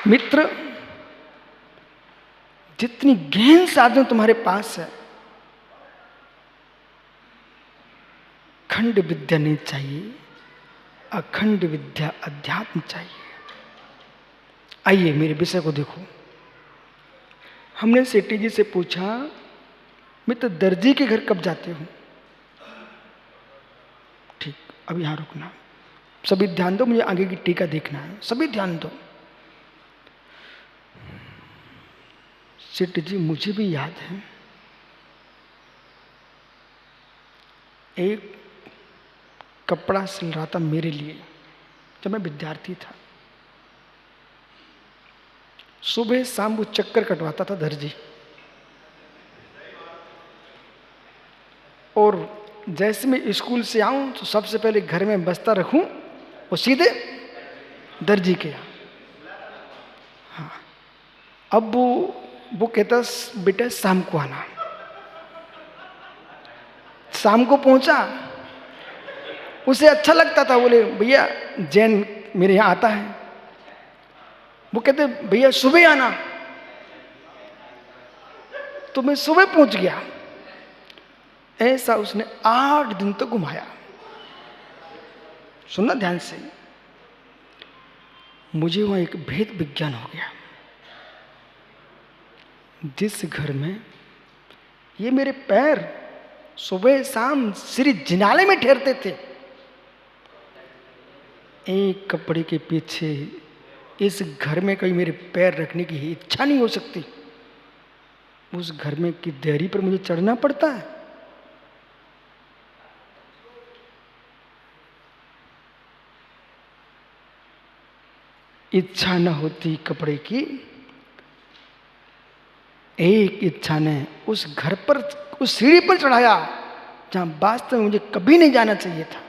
मित्र, जितनी गहन साधन तुम्हारे पास है, खंड विद्या नहीं चाहिए, अखंड विद्या अध्यात्म चाहिए। आइए मेरे विषय को देखो। हमने सेठी जी से पूछा, मित्र दर्जी के घर कब जाते हो? ठीक, अब यहां रुकना, सभी ध्यान दो, मुझे आगे की टीका देखना है, सभी ध्यान दो। सेठ जी, मुझे भी याद है, एक कपड़ा सिल रहा था मेरे लिए जब मैं विद्यार्थी था। सुबह शाम वो चक्कर कटवाता था दर्जी, और जैसे मैं स्कूल से आऊं तो सबसे पहले घर में बस्ता रखूं और सीधे दर्जी के यहाँ। हाँ, अब वो कहता बेटा शाम को आना। शाम को पहुंचा, उसे अच्छा लगता था, बोले भैया जैन मेरे यहाँ आता है। वो कहते भैया सुबह आना, तो मैं सुबह पहुंच गया। ऐसा उसने 8 दिन तक घुमाया। सुनना ध्यान से, मुझे वहां एक भेद विज्ञान हो गया। जिस घर में ये मेरे पैर सुबह शाम श्री जिनाले में ठहरते थे, एक कपड़े के पीछे इस घर में कहीं मेरे पैर रखने की इच्छा नहीं हो सकती। उस घर में की देहरी पर मुझे चढ़ना पड़ता है। इच्छा न होती कपड़े की, एक इच्छा ने उस घर पर, उस सीढ़ी पर चढ़ाया जहां वास्तव में मुझे कभी नहीं जाना चाहिए था।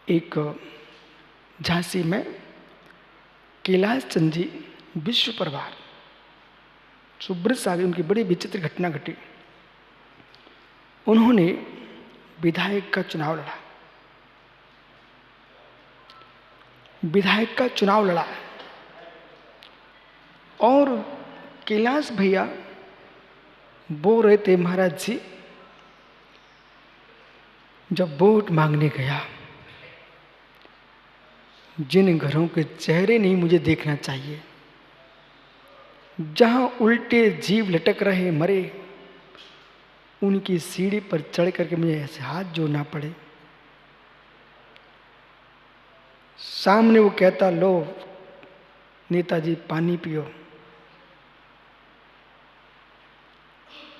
एक झांसी में कैलाश चंद जी विश्व प्रभार सुब्रत सागर, उनकी बड़ी विचित्र घटना घटी। उन्होंने विधायक का चुनाव लड़ा, विधायक का चुनाव लड़ा, और कैलाश भैया बोल रहे थे, महाराज जी जब वोट मांगने गया, जिन घरों के चेहरे नहीं मुझे देखना चाहिए, जहां उल्टे जीव लटक रहे मरे, उनकी सीढ़ी पर चढ़ करके मुझे ऐसे हाथ जोड़ना पड़े। सामने वो कहता, लो नेताजी पानी पियो।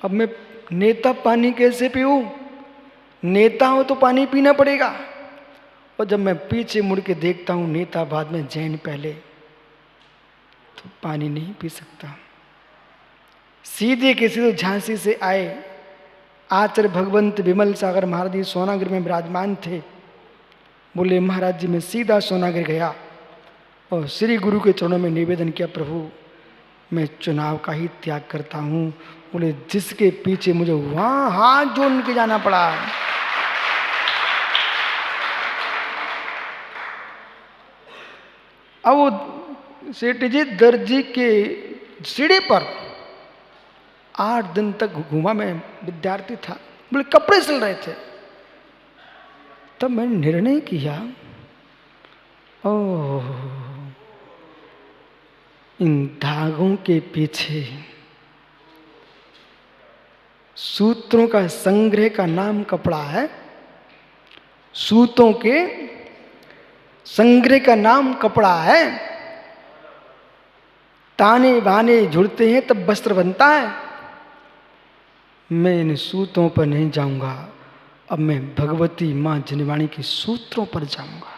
अब मैं नेता पानी कैसे पीऊं? नेता हो तो पानी पीना पड़ेगा। और जब मैं पीछे मुड़ के देखता हूं, नेता बाद में जैन पहले, तो पानी नहीं पी सकता। सीधे के सीधे झांसी से आए आचार्य भगवंत विमल सागर महाराज जी सोनागिर में विराजमान थे। बोले महाराज जी, मैं सीधा सोनागिर गया और श्री गुरु के चरणों में निवेदन किया, प्रभु मैं चुनाव का ही त्याग करता हूं। बोले जिसके पीछे मुझे वहां हाथ जोड़ के जाना पड़ा। अब वो सेठ जी दर्जी के सीढ़ी पर 8 दिन तक घूमा। मैं विद्यार्थी था, बोले कपड़े सिल रहे थे। तब मैंने निर्णय किया, ओह इन धागों के पीछे सूत्रों का संग्रह का नाम कपड़ा है, सूतों के संग्रह का नाम कपड़ा है। ताने बाने जुड़ते हैं तब वस्त्र बनता है। मैं इन सूत्रों पर नहीं जाऊंगा, अब मैं भगवती मां जिनवाणी के सूत्रों पर जाऊंगा।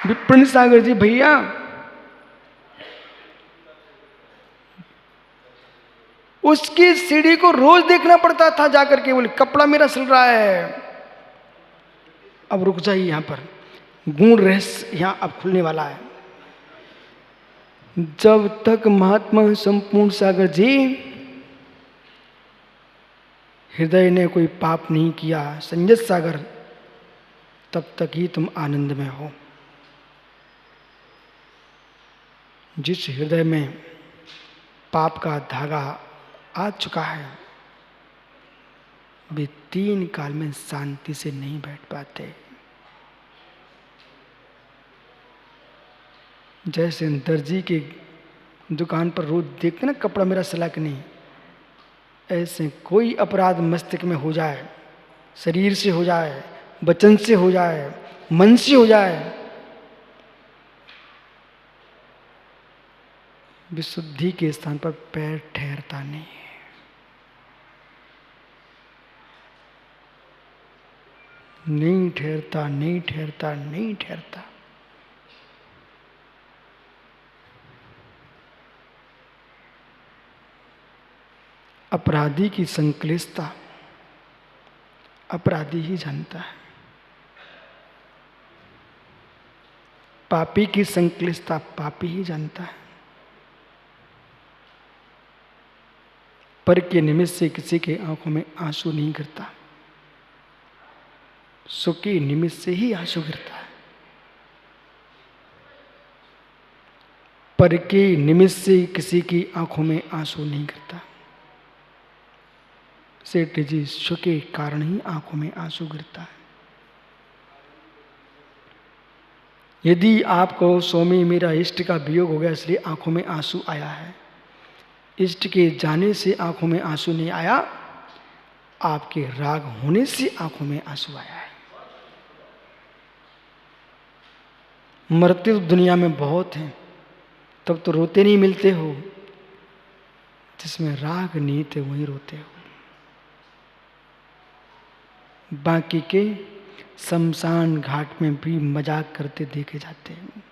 विपिन सागर जी भैया, उसकी सीढ़ी को रोज देखना पड़ता था जाकर के। बोले कपड़ा मेरा सिल रहा है। अब रुक जाइए, यहां पर गूढ़ रहस्य यहां अब खुलने वाला है। जब तक महात्मा संपूर्ण सागर जी हृदय ने कोई पाप नहीं किया, संजय सागर तब तक ही तुम आनंद में हो। जिस हृदय में पाप का धागा आ चुका है वे 3 काल में शांति से नहीं बैठ पाते। जैसे दर्जी की दुकान पर रोज देखते ना कपड़ा मेरा सिला कि नहीं, ऐसे कोई अपराध मस्तिष्क में हो जाए, शरीर से हो जाए, वचन से हो जाए, मन से हो जाए, विशुद्धि के स्थान पर पैर ठहरता नहीं है। नहीं ठहरता, नहीं ठहरता, नहीं ठहरता। अपराधी की संक्लिष्टता अपराधी ही जानता है। पापी की संक्लिष्टता पापी ही जानता है। पर के निमित्त से किसी के आंखों में आंसू नहीं गिरता, सुख के निमित्त से ही आंसू गिरता है। पर के निमित्त से किसी की आंखों में आंसू नहीं गिरता। सेठ जी, सुख के कारण ही आंखों में आंसू गिरता है। यदि आपको स्वामी मेरा इष्ट का वियोग हो गया इसलिए आंखों में आंसू आया है, इष्ट के जाने से आंखों में आंसू नहीं आया, आपके राग होने से आंखों में आंसू आया है। मरते तो दुनिया में बहुत हैं, तब तो रोते नहीं मिलते हो। जिसमें राग नहीं थे वहीं रोते हो। बाकी के शमशान घाट में भी मजाक करते देखे जाते हैं।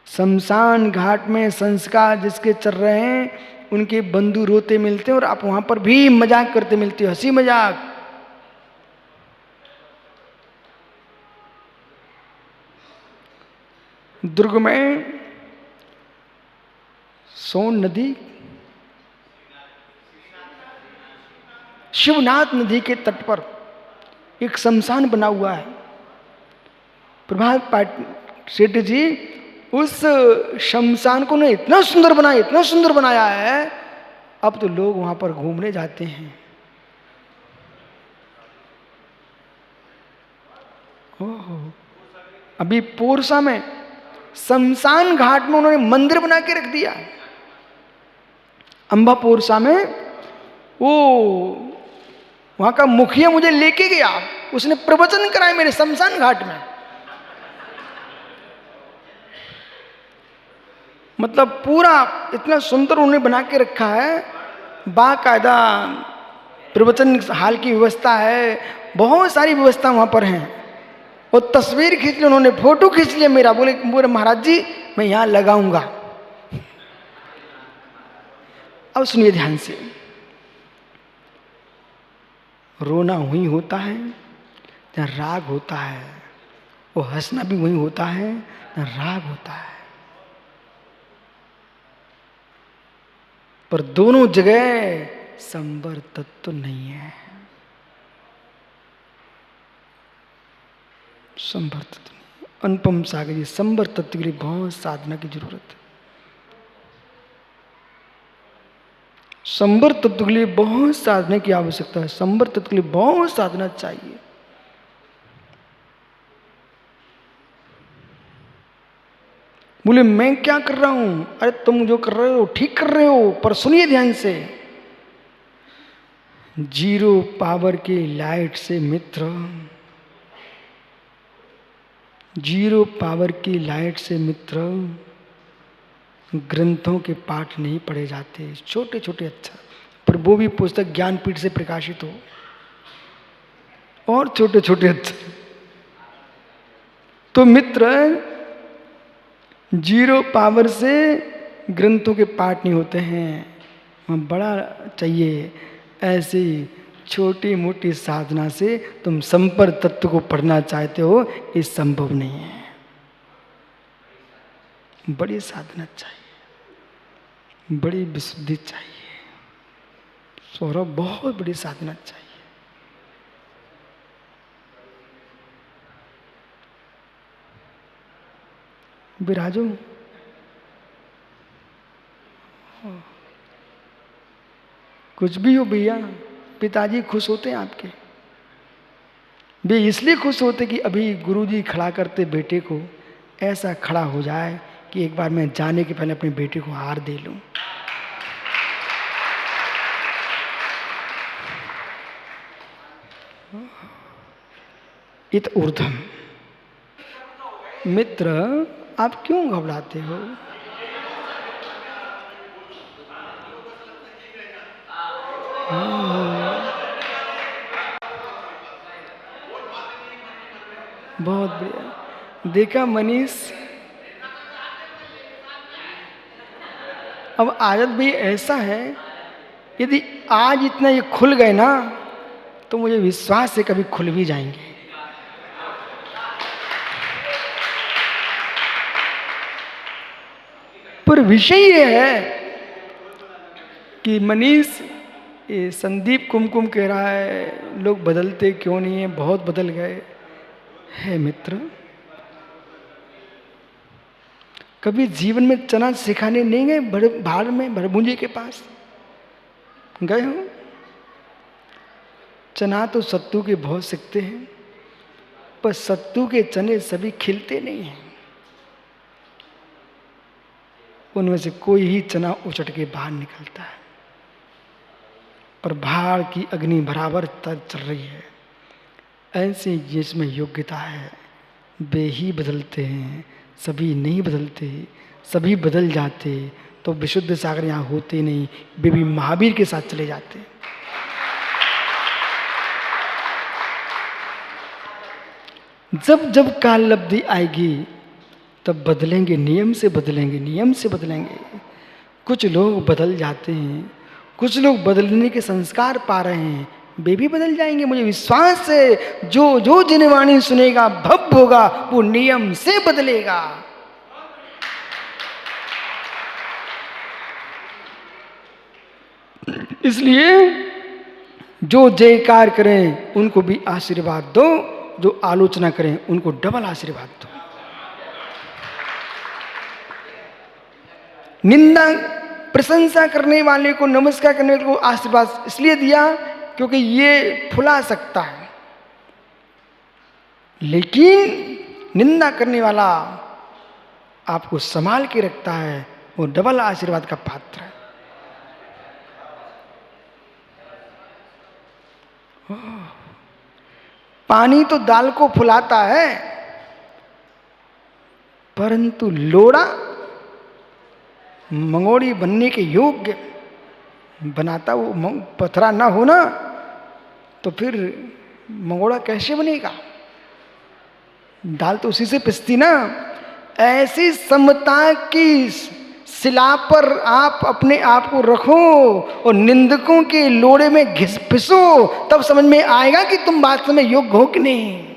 शमशान घाट में संस्कार जिसके चल रहे हैं उनके बंधु रोते मिलते हैं और आप वहां पर भी मजाक करते मिलते हो, हंसी मजाक। दुर्ग में सोन नदी, शिवनाथ नदी के तट पर एक शमशान बना हुआ है। प्रभात पाट सेठ जी उस शमशान को ने इतना सुंदर बनाया, इतना सुंदर बनाया है, अब तो लोग वहां पर घूमने जाते हैं। ओहो, अभी पोरसा में शमशान घाट में उन्होंने मंदिर बना के रख दिया। अंबा पोरसा में वो वहां का मुखिया मुझे लेके गया, उसने प्रवचन कराए मेरे शमशान घाट में। मतलब पूरा इतना सुंदर उन्होंने बना के रखा है, बाकायदा प्रवचन हाल की व्यवस्था है, बहुत सारी व्यवस्था वहां पर है। और तस्वीर खींच ली उन्होंने, फोटो खींच लिया मेरा, बोले महाराज जी मैं यहां लगाऊंगा। अब सुनिए ध्यान से, रोना वही होता है जहाँ राग होता है, वो हंसना भी वही होता है जहाँ राग होता है। पर दोनों जगह संवर तत्व नहीं है। संवर तत्व नहीं। अनुपम सागर जी, संवर तत्व के लिए बहुत साधना की जरूरत है। संवर तत्व के लिए बहुत साधना की आवश्यकता है। संवर तत्व के लिए बहुत साधना चाहिए। बोले मैं क्या कर रहा हूं? अरे तुम जो कर रहे हो ठीक कर रहे हो, पर सुनिए ध्यान से। 0 पावर की लाइट से मित्र, 0 पावर की लाइट से मित्र ग्रंथों के पाठ नहीं पढ़े जाते, छोटे छोटे अक्षर, पर वो भी पुस्तक ज्ञानपीठ से प्रकाशित हो, और छोटे छोटे अक्षर। तो मित्र 0 पावर से ग्रंथों के पाठ नहीं होते हैं, वहाँ बड़ा चाहिए। ऐसी छोटी मोटी साधना से तुम संपर तत्व को पढ़ना चाहते हो, ये संभव नहीं है। बड़ी साधना चाहिए, बड़ी विशुद्धि चाहिए, सौरभ बहुत बड़ी साधना चाहिए। विराजो। कुछ भी हो भैया, पिताजी खुश होते हैं आपके। वे इसलिए खुश होते कि अभी गुरुजी खड़ा करते बेटे को, ऐसा खड़ा हो जाए कि एक बार मैं जाने के पहले अपने बेटे को हार दे लूं। इत ऊर्ध्वम। मित्र, आप क्यों घबराते हो? बहुत बढ़िया। देखा मनीष, अब आदत भी ऐसा है, यदि आज इतना ये खुल गए ना, तो मुझे विश्वास है कभी खुल भी जाएंगे। पर विषय ये है कि मनीष, ये संदीप कुमकुम कह रहा है लोग बदलते क्यों नहीं है, बहुत बदल गए। है मित्र, कभी जीवन में चना सिखाने नहीं गए? भाड़ में भड़भुंजी के पास गए हो? चना तो सत्तू के बहुत सीखते हैं, पर सत्तू के चने सभी खिलते नहीं हैं। उनमें से कोई ही चना उचट के बाहर निकलता है। पर भाड़ की अग्नि बराबर चल रही है। ऐसे जिसमें योग्यता है वे ही बदलते हैं, सभी नहीं बदलते। सभी बदल जाते तो विशुद्ध सागर यहाँ होते नहीं, वे भी महावीर के साथ चले जाते। जब जब काल लब्धि आएगी तब बदलेंगे, नियम से बदलेंगे, नियम से बदलेंगे। कुछ लोग बदल जाते हैं, कुछ लोग बदलने के संस्कार पा रहे हैं, वे भी बदल जाएंगे। मुझे विश्वास है जो जो जिनवाणी सुनेगा भव्य होगा, वो नियम से बदलेगा। इसलिए जो जयकार करें उनको भी आशीर्वाद दो, जो आलोचना करें उनको डबल आशीर्वाद दो। निंदा प्रशंसा करने वाले को, नमस्कार करने वाले को आशीर्वाद इसलिए दिया क्योंकि ये फुला सकता है, लेकिन निंदा करने वाला आपको संभाल के रखता है, वो डबल आशीर्वाद का पात्र है। पानी तो दाल को फुलाता है, परंतु लोड़ा मंगोड़ी बनने के योग्य बनाता। वो पथरा ना हो ना तो फिर मंगोड़ा कैसे बनेगा? दाल तो उसी से पिसती ना। ऐसी समता की शिला पर आप अपने आप को रखो और निंदकों के लोड़े में घिस पिसो, तब समझ में आएगा कि तुम वास्तव में योग्य हो कि नहीं।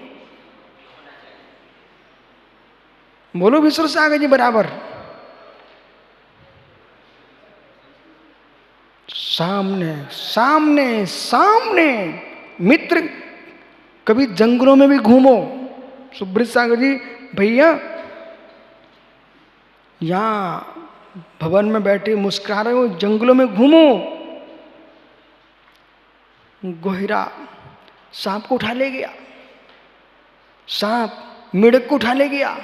बोलो विश्व सागर जी बराबर। सामने सामने सामने। मित्र, कभी जंगलों में भी घूमो। सुब्रत सागर जी भैया यहां भवन में बैठे मुस्कुरा रहे हो, जंगलों में घूमो। गोहिरा सांप को उठा ले गया, सांप मेढक को उठा ले गया,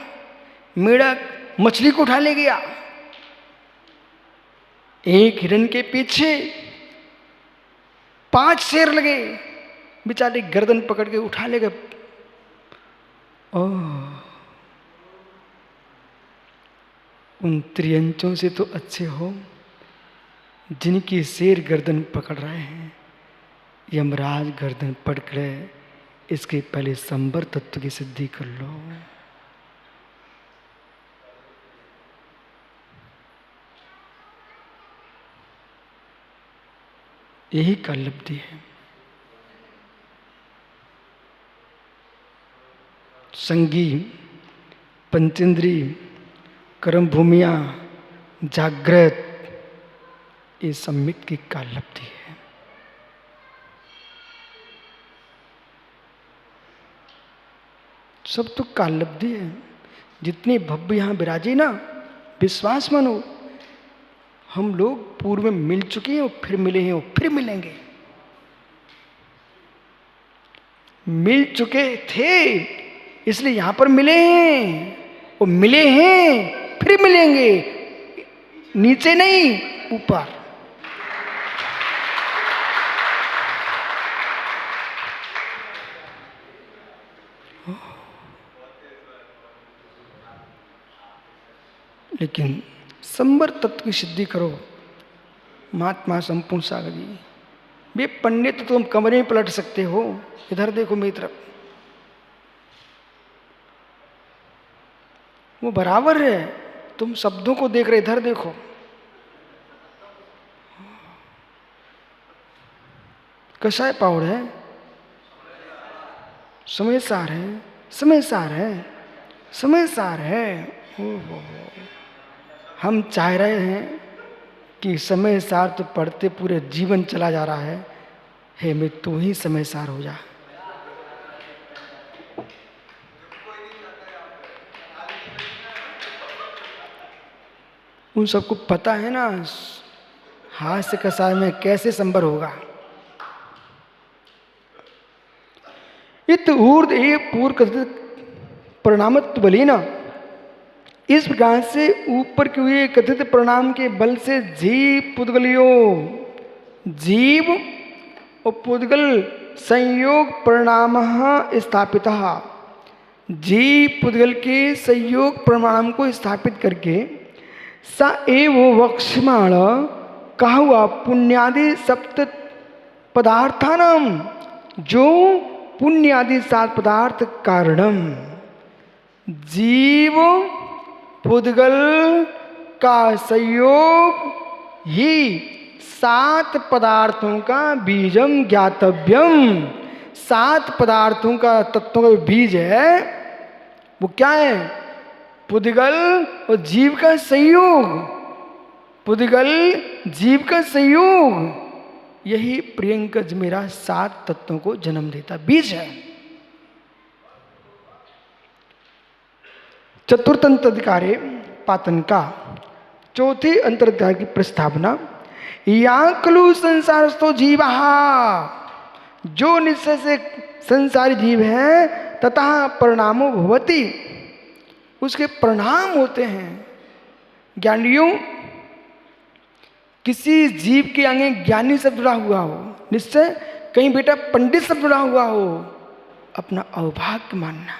मेढक मछली को उठा ले गया। एक हिरन के पीछे 5 शेर लगे, बेचारे गर्दन पकड़ के उठा ले गए। उन त्रियंचों से तो अच्छे हो जिनकी शेर गर्दन पकड़ रहे हैं। यमराज गर्दन पकड़े, इसके पहले संबर तत्व की सिद्धि कर लो। यही काल लब्धि है। संगी, पंचेंद्री, कर्म भूमियां, जागृत, ये सम्मित की काल लब्धि है। सब तो काल लब्धि है। जितनी भव्य यहाँ विराजी ना, विश्वास मानो, हम लोग पूर्व में मिल चुके हैं और फिर मिले हैं और फिर मिलेंगे। मिल चुके थे इसलिए यहां पर मिले हैं, और मिले हैं फिर मिलेंगे, नीचे नहीं ऊपर। लेकिन संवर तत्व की सिद्धि करो महात्मा संपूर्ण सागर जी। वे पंडित तो तुम कमरे में पलट सकते हो, इधर देखो मेरी तरफ, वो बराबर है। तुम शब्दों को देख रहे, इधर देखो। कषाय पाउड है, समय सार है, समय सार है, समय सार है। ओहो, हम चाह रहे हैं कि समय सार तो पढ़ते पूरे जीवन चला जा रहा है, हे मैं तू ही समय सार हो जा। उन सबको पता है ना हास्य कषाय में कैसे संबर होगा। इत ऊर्ध ए पूर्व कथित परिणामत्व बलीना, इस प्रकार से ऊपर के हुए कथित परिणाम के बल से जीव पुद्गलियों, जीव और पुद्गल संयोग परिणाम स्थापित, जीव पुद्गल के संयोग परिणाम को स्थापित करके स एव वक्ष्यमाण कहा हुआ पुण्यादि सप्त पदार्थानाम, जो पुण्यादि सात पदार्थ कारणम, जीव पुद्गल का संयोग ही सात पदार्थों का बीजम ज्ञातव्यम। सात पदार्थों का तत्वों का बीज है वो क्या है? पुद्गल और जीव का संयोग, पुद्गल जीव का संयोग, यही प्रियंकज मेरा सात तत्वों को जन्म देता बीज है। चतुर्थ अंतराधिकारे पातन का चौथे अंतराधिकार की प्रस्तावना, या खलु संसारस्थो जीवा, जो निश्चय से संसारी जीव है तथा परिणामो भवति, उसके परिणाम होते हैं। ज्ञानियों, किसी जीव के आगे ज्ञानी शब्द जुड़ा हुआ हो, निश्चय कहीं बेटा पंडित शब्द जुड़ा हुआ हो, अपना अभाग्य मानना।